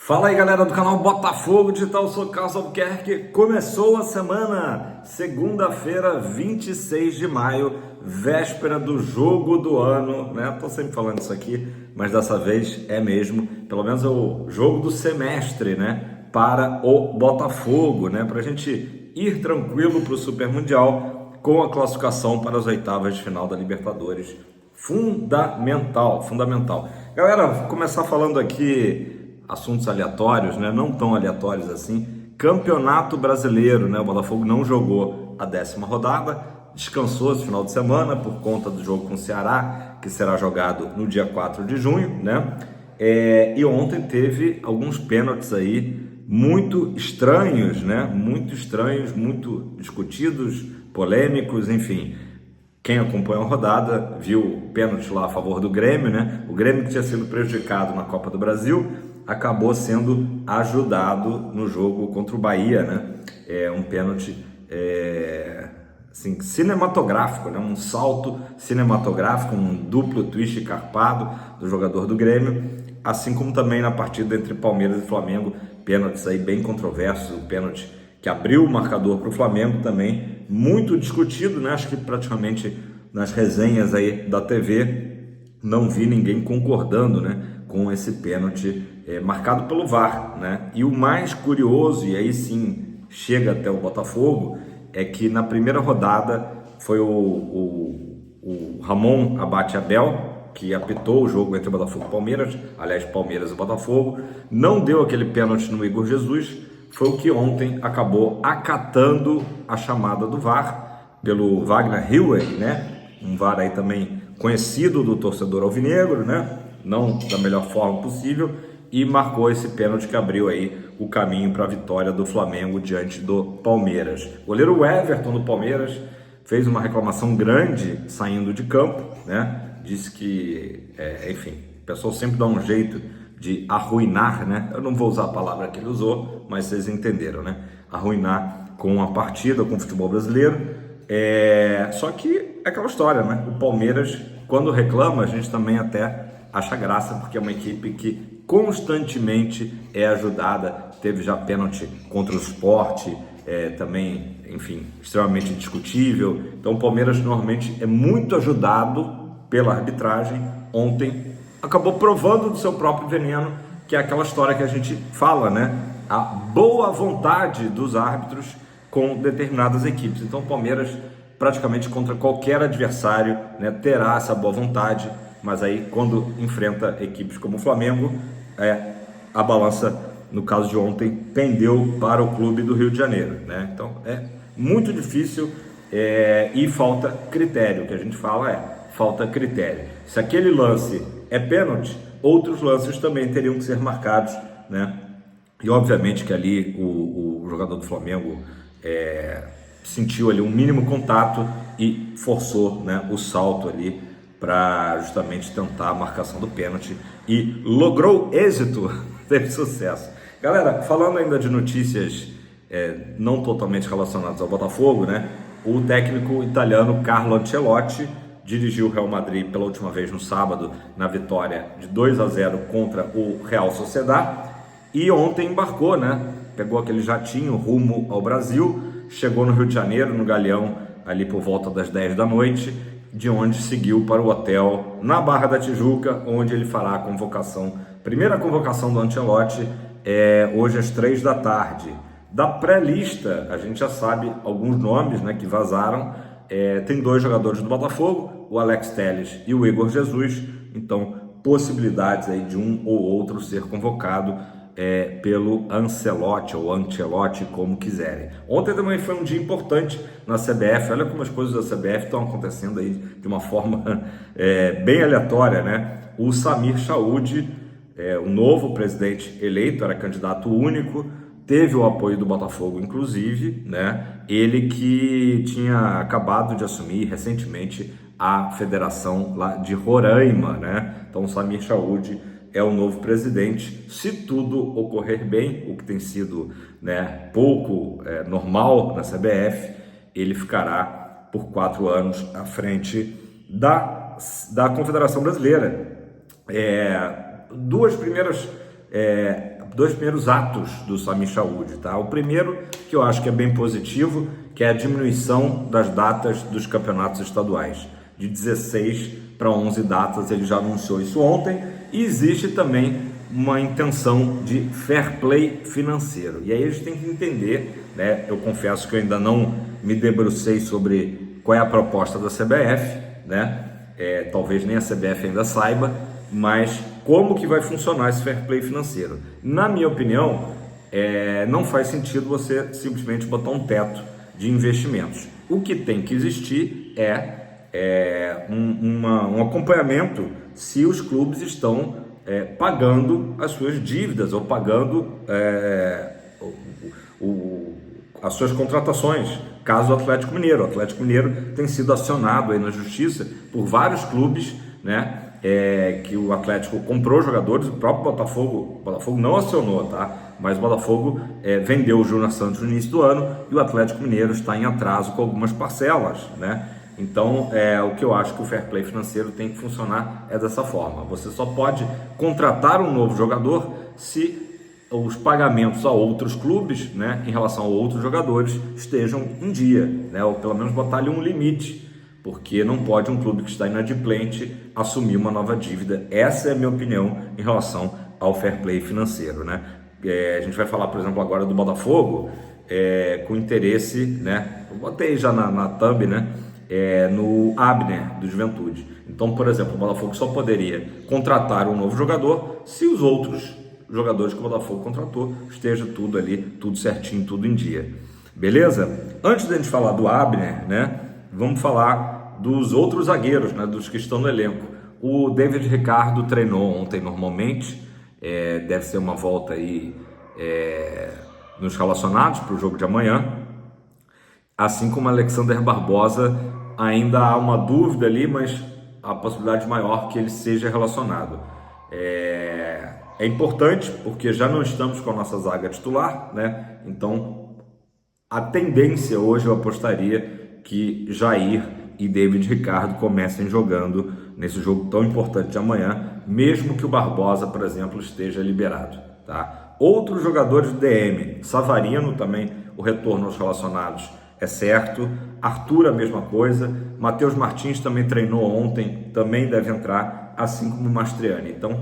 Fala aí, galera do canal Botafogo Digital, eu sou Carlos Albuquerque. Começou a semana, segunda-feira, 26 de maio, véspera do jogo do ano, né? Tô sempre falando isso aqui, mas dessa vez é mesmo, pelo menos é o jogo do semestre, né? Para o Botafogo, né? Pra gente ir tranquilo pro Super Mundial com a classificação para as oitavas de final da Libertadores. Fundamental. Galera, vou começar falando aqui assuntos aleatórios, né? Não tão aleatórios assim. Campeonato Brasileiro, né? O Botafogo não jogou a 10ª rodada, descansou esse final de semana por conta do jogo com o Ceará, que será jogado no dia 4 de junho, né? E ontem teve alguns pênaltis aí muito estranhos, né? Muito estranhos, muito discutidos, polêmicos, enfim. Quem acompanhou a rodada viu o pênalti lá a favor do Grêmio, né? O Grêmio, que tinha sido prejudicado na Copa do Brasil, acabou sendo ajudado no jogo contra o Bahia, né? É um pênalti assim, cinematográfico, né? Um salto cinematográfico, um duplo twist carpado do jogador do Grêmio, assim como também na partida entre Palmeiras e Flamengo, pênaltis aí bem controversos, o pênalti que abriu o marcador para o Flamengo também, muito discutido, né? Acho que praticamente nas resenhas aí da TV não vi ninguém concordando, né, com esse pênalti marcado pelo VAR, né? E o mais curioso, e aí sim chega até o Botafogo, é que na primeira rodada foi o Ramon Abate Abel, que apitou o jogo entre o Botafogo e Palmeiras, aliás, Palmeiras e Botafogo, não deu aquele pênalti no Igor Jesus, foi o que ontem acabou acatando a chamada do VAR pelo Wagner Hilley, né? Um VAR aí também conhecido do torcedor alvinegro, né? Não da melhor forma possível, e marcou esse pênalti que abriu aí o caminho para a vitória do Flamengo diante do Palmeiras. O goleiro Everton do Palmeiras fez uma reclamação grande saindo de campo, né? Disse que, enfim, o pessoal sempre dá um jeito de arruinar, né? Eu não vou usar a palavra que ele usou, mas vocês entenderam, né? Arruinar com a partida, com o futebol brasileiro. Só que é aquela história, né? O Palmeiras, quando reclama, a gente também até acha graça, porque é uma equipe que constantemente é ajudada. Teve já pênalti contra o Sport, também, enfim, extremamente discutível. Então o Palmeiras normalmente é muito ajudado pela arbitragem. Ontem acabou provando do seu próprio veneno, que é aquela história que a gente fala, né? A boa vontade dos árbitros com determinadas equipes. Então o Palmeiras, praticamente contra qualquer adversário, né, terá essa boa vontade, mas aí quando enfrenta equipes como o Flamengo, a balança, no caso de ontem, pendeu para o clube do Rio de Janeiro, né? Então é muito difícil e falta critério. O que a gente fala falta critério. Se aquele lance é pênalti, outros lances também teriam que ser marcados, né? E obviamente que ali o jogador do Flamengo sentiu ali um mínimo contato e forçou, né, o salto ali para justamente tentar a marcação do pênalti e logrou êxito, teve sucesso. Galera, falando ainda de notícias não totalmente relacionadas ao Botafogo, né? O técnico italiano Carlo Ancelotti dirigiu o Real Madrid pela última vez no sábado na vitória de 2-0 contra o Real Sociedad e ontem embarcou, né? Pegou aquele jatinho rumo ao Brasil, chegou no Rio de Janeiro, no Galeão, ali por volta das 10 da noite, de onde seguiu para o hotel na Barra da Tijuca, onde ele fará a convocação. Primeira convocação do Ancelotti hoje às 3 da tarde. Da pré-lista, a gente já sabe alguns nomes, né, que vazaram. Tem 2 jogadores do Botafogo, o Alex Telles e o Igor Jesus, então possibilidades aí de um ou outro ser convocado pelo Ancelotti ou Ancelotti, como quiserem. Ontem também foi um dia importante na CBF. Olha como as coisas da CBF estão acontecendo aí de uma forma bem aleatória, né? O Samir Chaud, o novo presidente eleito, era candidato único, teve o apoio do Botafogo, inclusive, né? Ele que tinha acabado de assumir recentemente a federação lá de Roraima, né? Então o Samir Chaud é o novo presidente. Se tudo ocorrer bem, o que tem sido, né, pouco normal na CBF, ele ficará por 4 anos à frente da Confederação Brasileira. Duas primeiras dois primeiros atos do Sami Saúde, tá? O primeiro, que eu acho que é bem positivo, que é a diminuição das datas dos campeonatos estaduais, de 16 para 11 datas. Ele já anunciou isso ontem, e existe também uma intenção de fair play financeiro. E aí a gente tem que entender, né? Eu confesso que eu ainda não me debrucei sobre qual é a proposta da CBF, né? Talvez nem a CBF ainda saiba, mas como que vai funcionar esse fair play financeiro? Na minha opinião, não faz sentido você simplesmente botar um teto de investimentos. O que tem que existir um acompanhamento se os clubes estão pagando as suas dívidas ou pagando as suas contratações. Caso do Atlético Mineiro. O Atlético Mineiro tem sido acionado aí na justiça por vários clubes, né? Que o Atlético comprou jogadores. O próprio Botafogo não acionou, tá? Mas o Botafogo vendeu o Júnior Santos no início do ano, e o Atlético Mineiro está em atraso com algumas parcelas, né? Então, o que eu acho que o fair play financeiro tem que funcionar dessa forma. Você só pode contratar um novo jogador se os pagamentos a outros clubes, né, em relação a outros jogadores, estejam em dia, né? Ou pelo menos botar ali um limite, porque não pode um clube que está inadimplente assumir uma nova dívida. Essa é a minha opinião em relação ao fair play financeiro, né? A gente vai falar, por exemplo, agora do Botafogo, com interesse, né? Eu botei já na thumb, né? No Abner do Juventude. Então, por exemplo, o Botafogo só poderia contratar um novo jogador se os outros jogadores que o Botafogo contratou esteja tudo ali, tudo certinho, tudo em dia. Beleza? Antes da gente falar do Abner, né? Vamos falar dos outros zagueiros, né? Dos que estão no elenco. O David Ricardo treinou ontem normalmente, deve ser uma volta aí nos relacionados para o jogo de amanhã. Assim como Alexander Barbosa, ainda há uma dúvida ali, mas a possibilidade maior que ele seja relacionado. É importante porque já não estamos com a nossa zaga titular, né? Então, a tendência hoje eu apostaria que Jair e David Ricardo comecem jogando nesse jogo tão importante de amanhã, mesmo que o Barbosa, por exemplo, esteja liberado, tá? Outros jogadores do DM, Savarino também, o retorno aos relacionados é certo, Arthur a mesma coisa, Matheus Martins também treinou ontem, também deve entrar, assim como o Mastriani. Então,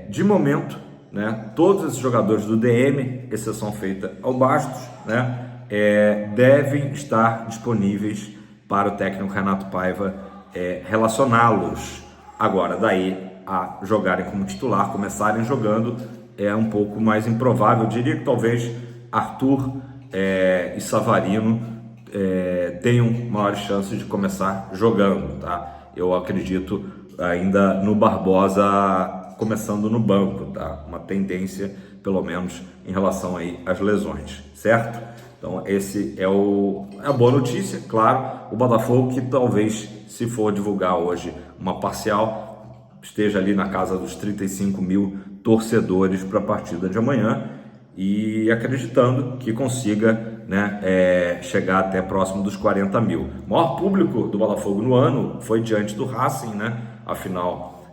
de momento, né, todos esses jogadores do DM, exceção feita ao Bastos, né, devem estar disponíveis para o técnico Renato Paiva relacioná-los. Agora, daí a jogarem como titular, começarem jogando, é um pouco mais improvável. Eu diria que talvez Arthur e Savarino tenham maiores chances de começar jogando, tá? Eu acredito ainda no Barbosa começando no banco, tá? Uma tendência, pelo menos, em relação aí às lesões, certo? Então, esse é a boa notícia, claro. O Botafogo, que talvez, se for divulgar hoje uma parcial, esteja ali na casa dos 35 mil torcedores para a partida de amanhã, e acreditando que consiga, né, chegar até próximo dos 40 mil. O maior público do Botafogo no ano foi diante do Racing, né? A final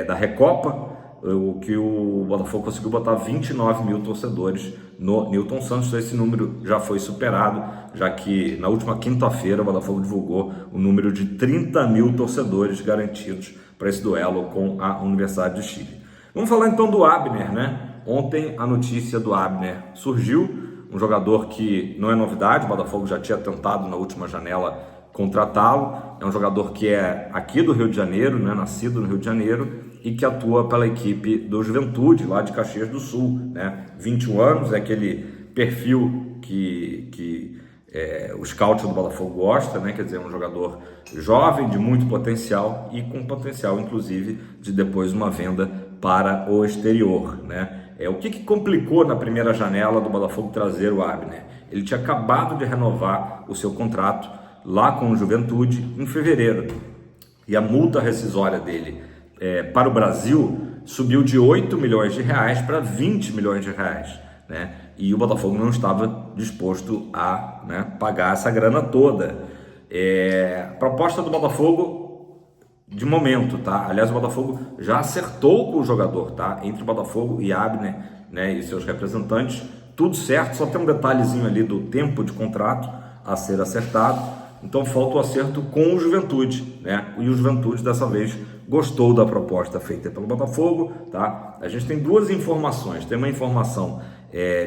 da Recopa, o que o Botafogo conseguiu botar 29 mil torcedores no Newton Santos. Esse número já foi superado, já que na última quinta-feira o Botafogo divulgou o número de 30 mil torcedores garantidos para esse duelo com a Universidade do Chile. Vamos falar então do Abner, né? Ontem a notícia do Abner surgiu, um jogador que não é novidade, o Botafogo já tinha tentado na última janela contratá-lo. É um jogador que é aqui do Rio de Janeiro, né? Nascido no Rio de Janeiro, e que atua pela equipe do Juventude, lá de Caxias do Sul, né? 21 anos, é aquele perfil que o scout do Botafogo gosta, né? Quer dizer, um jogador jovem, de muito potencial, e com potencial, inclusive, de depois uma venda para o exterior, né? O que complicou na primeira janela do Botafogo trazer o Abner? Ele tinha acabado de renovar o seu contrato lá com o Juventude em fevereiro, e a multa rescisória dele para o Brasil subiu de 8 milhões de reais para 20 milhões de reais, né? E o Botafogo não estava disposto a, né, pagar essa grana toda. A proposta do Botafogo, de momento, tá? Aliás, o Botafogo já acertou com o jogador, tá? Entre o Botafogo e Abner, né, e seus representantes, tudo certo, só tem um detalhezinho ali do tempo de contrato a ser acertado, então falta o acerto com o Juventude, né, e o Juventude dessa vez gostou da proposta feita pelo Botafogo, tá? A gente tem duas informações, tem uma informação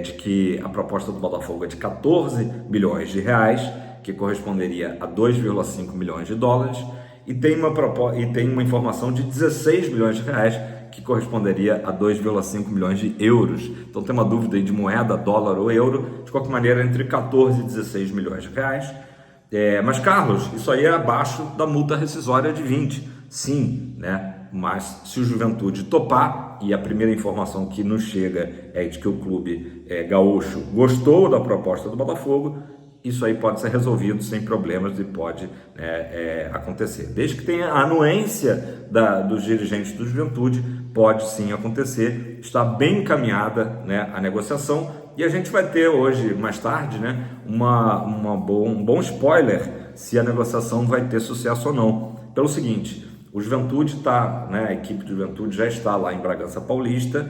de que a proposta do Botafogo é de 14 milhões de reais, que corresponderia a 2,5 milhões de dólares, e tem uma informação de 16 milhões de reais, que corresponderia a 2,5 milhões de euros. Então tem uma dúvida aí de moeda, dólar ou euro, de qualquer maneira entre 14 e 16 milhões de reais. Mas Carlos, isso aí é abaixo da multa rescisória de 20, sim, né? Mas se o Juventude topar, e a primeira informação que nos chega é de que o clube gaúcho gostou da proposta do Botafogo, isso aí pode ser resolvido sem problemas e pode acontecer. Desde que tenha a anuência dos dirigentes do Juventude, pode sim acontecer. Está bem encaminhada, né, a negociação, e a gente vai ter hoje, mais tarde, né, um bom spoiler se a negociação vai ter sucesso ou não. Pelo seguinte, o Juventude está, né, a equipe do Juventude já está lá em Bragança Paulista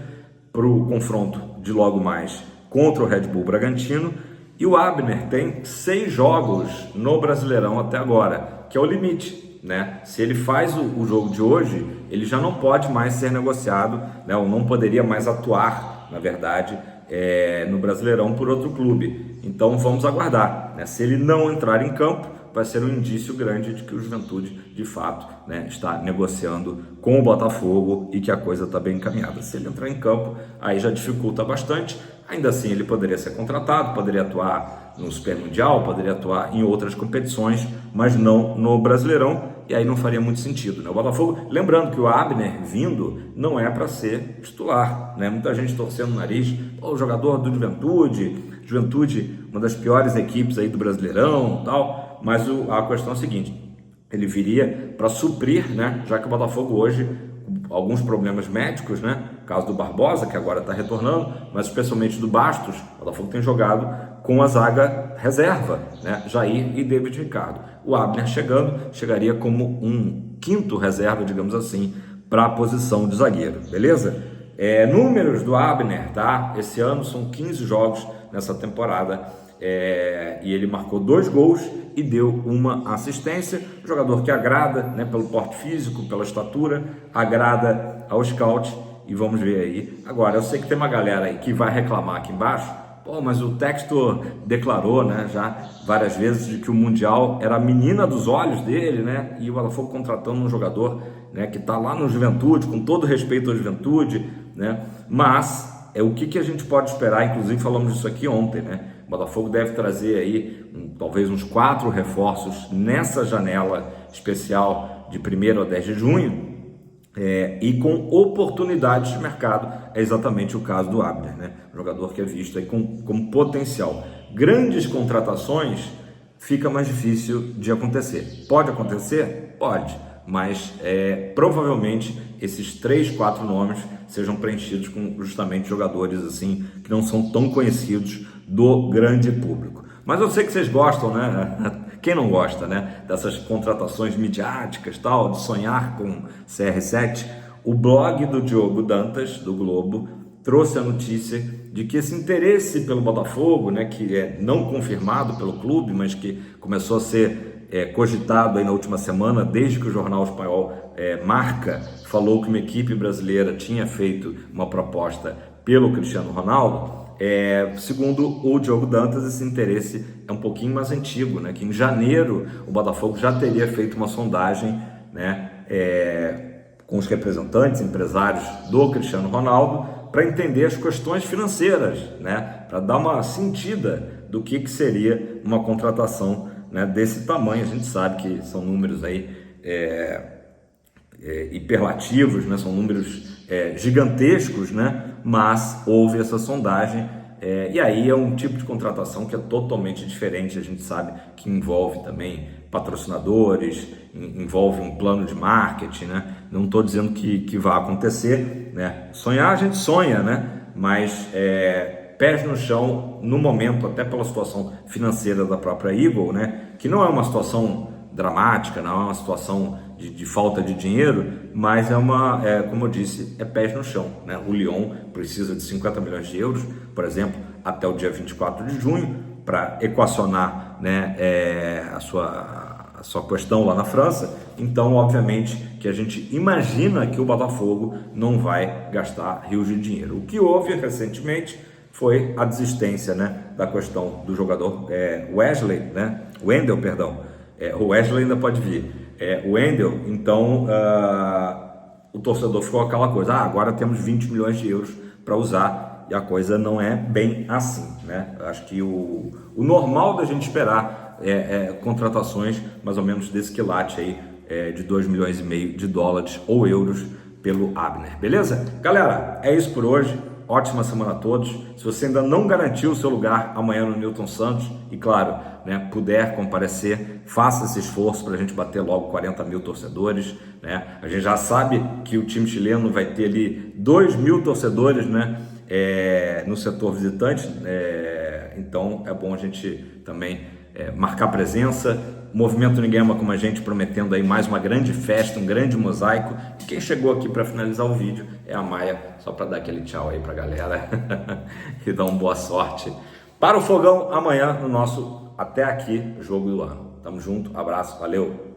para o confronto de logo mais contra o Red Bull Bragantino, e o Abner tem 6 jogos no Brasileirão até agora, que é o limite, né? Se ele faz o jogo de hoje, ele já não pode mais ser negociado, né? Ou não poderia mais atuar, na verdade, no Brasileirão por outro clube. Então vamos aguardar, né? Se ele não entrar em campo, vai ser um indício grande de que o Juventude, de fato, né, está negociando com o Botafogo e que a coisa está bem encaminhada. Se ele entrar em campo, aí já dificulta bastante. Ainda assim, ele poderia ser contratado, poderia atuar no Super Mundial, poderia atuar em outras competições, mas não no Brasileirão, e aí não faria muito sentido, né? O Botafogo, lembrando que o Abner vindo não é para ser titular, né? Muita gente torcendo o nariz, o jogador do Juventude, uma das piores equipes aí do Brasileirão, tal, mas a questão é a seguinte, ele viria para suprir, né? Já que o Botafogo hoje, alguns problemas médicos, né? O caso do Barbosa, que agora está retornando, mas especialmente do Bastos, o Botafogo tem jogado com a zaga reserva, né? Jair e David Ricardo. O Abner chegaria como um quinto reserva, digamos assim, para a posição de zagueiro, beleza? Números do Abner, tá? Esse ano são 15 jogos nessa temporada, e ele marcou 2 gols e deu 1 assistência. Jogador que agrada, né, pelo porte físico, pela estatura, agrada ao scout, e vamos ver aí. Agora, eu sei que tem uma galera aí que vai reclamar aqui embaixo, mas o Textor declarou, né, já várias vezes, de que o Mundial era a menina dos olhos dele, né, e o Botafogo contratando um jogador, né, que está lá no Juventude, com todo respeito à Juventude, né, mas o que a gente pode esperar, inclusive falamos disso aqui ontem, né, o Botafogo deve trazer aí talvez uns 4 reforços nessa janela especial de 1º a 10 de junho, e com oportunidades de mercado. É exatamente o caso do Abner, né? Um jogador que é visto aí com potencial. Grandes contratações fica mais difícil de acontecer. Pode acontecer? Pode, mas provavelmente esses 3, 4 nomes sejam preenchidos com justamente jogadores assim que não são tão conhecidos do grande público. Mas eu sei que vocês gostam, né? Quem não gosta, né? Dessas contratações midiáticas, tal, de sonhar com CR7. O blog do Diogo Dantas, do Globo, trouxe a notícia de que esse interesse pelo Botafogo, né, que é não confirmado pelo clube, mas que começou a ser cogitado aí na última semana, desde que o jornal espanhol Marca falou que uma equipe brasileira tinha feito uma proposta pelo Cristiano Ronaldo. Segundo o Diogo Dantas, esse interesse é um pouquinho mais antigo, né? Que em janeiro o Botafogo já teria feito uma sondagem, né, com os representantes, empresários do Cristiano Ronaldo, para entender as questões financeiras, né, para dar uma sentida do que seria uma contratação, né, desse tamanho. A gente sabe que são números aí hiperlativos, né, são números gigantescos, né, mas houve essa sondagem, e aí é um tipo de contratação que é totalmente diferente. A gente sabe que envolve também patrocinadores, envolve um plano de marketing, né? Não estou dizendo que vai acontecer, né? Sonhar a gente sonha, né? Mas pés no chão no momento, até pela situação financeira da própria Eagle, né? Que não é uma situação dramática, não é uma situação de falta de dinheiro, mas como eu disse, é pés no chão, né? O Lyon precisa de 50 milhões de euros, por exemplo, até o dia 24 de junho, para equacionar, né, a sua questão lá na França. Então, obviamente, que a gente imagina que o Botafogo não vai gastar rios de dinheiro. O que houve recentemente foi a desistência, né, da questão do jogador Wendel, perdão. O Wesley ainda pode vir. O Wendel, então, o torcedor ficou aquela coisa, agora temos 20 milhões de euros para usar, e a coisa não é bem assim, né? Acho que o normal da gente esperar contratações mais ou menos desse quilate aí, de 2,5 milhões de dólares ou euros pelo Abner, beleza? Galera, é isso por hoje. Ótima semana a todos. Se você ainda não garantiu o seu lugar amanhã no Newton Santos e, claro, né, puder comparecer, faça esse esforço para a gente bater logo 40 mil torcedores, né? A gente já sabe que o time chileno vai ter ali 2 mil torcedores, né, no setor visitante, então é bom a gente também marcar presença. O Movimento Ninguém Ama Como a Gente prometendo aí mais uma grande festa, um grande mosaico. E quem chegou aqui para finalizar o vídeo é a Maia, só para dar aquele tchau aí para a galera e dar uma boa sorte para o Fogão amanhã no nosso Até Aqui Jogo do Ano. Tamo junto, abraço, valeu!